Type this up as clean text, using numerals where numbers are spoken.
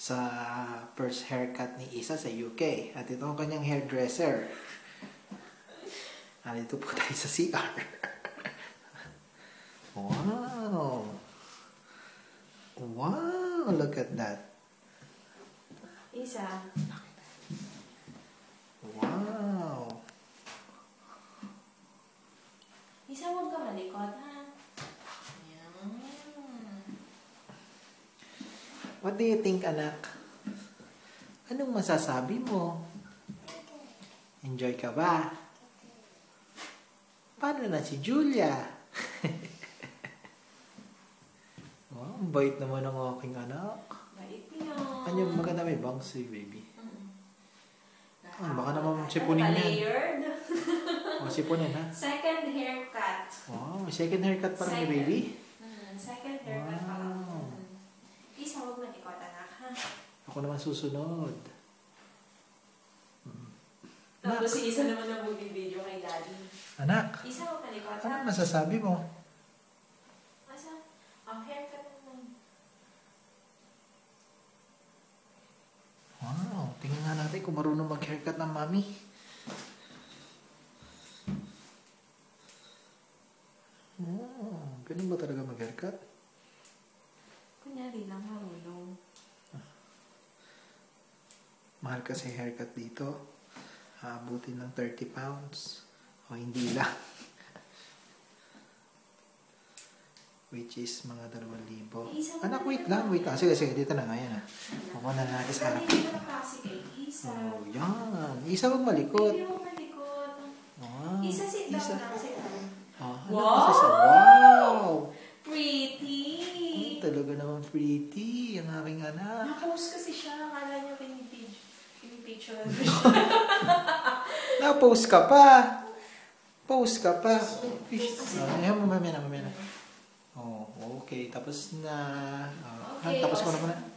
sa first haircut ni Isa sa UK. At ito ang kanyang hairdresser. Dito po tayo sa CR. Wow! Wow! Look at that. Isa. Wow! Isa, huwag ka malikot, ha? Yan. What do you think, anak? Anong masasabi mo? Enjoy ka ba? Paano na si Julia? Wow, ang bait naman ng aking anak. Bait niyo. Ano maganda may bangs si baby. Baka naman sipunin yan. Layered. O, sipunin ha. Second haircut. Wow, second haircut pa rin ni baby. Second haircut pa lang. Isa, huwag malikot, anak, ha? Ako naman susunod. Tapos si Isa naman ang video kay Daddy. Anak, Isa, huwag malikot, ha? anong masasabi mo? Asa? Ang haircut naman. Wow, tingnan nga natin kung marunong mag-haircut ng mami. Ganun ba talaga mag-haircut? Kunyari lang, marunong. Mahal kasi haircut dito. Aabutin ng 30 pounds. O hindi lang. Which is mga 2,000. Anak, wait lang. Sige, dito na nga yan. Kukuha na natin sa harap. Dito na kasi kay Isa. Oh, yan. Isa, huwag malikot. Hindi mo malikot. Wow. Isa, sit down na. Sit down. Wow! Pretty! Talaga naman pretty ang aking anak. Na-post kasi siya. Akala niya pinipicture. Na-post ka pa. Post ka pa. Ayan mo, mamaya na. Oh, okay. Tapos na. Okay, Tapos ko na awesome. muna.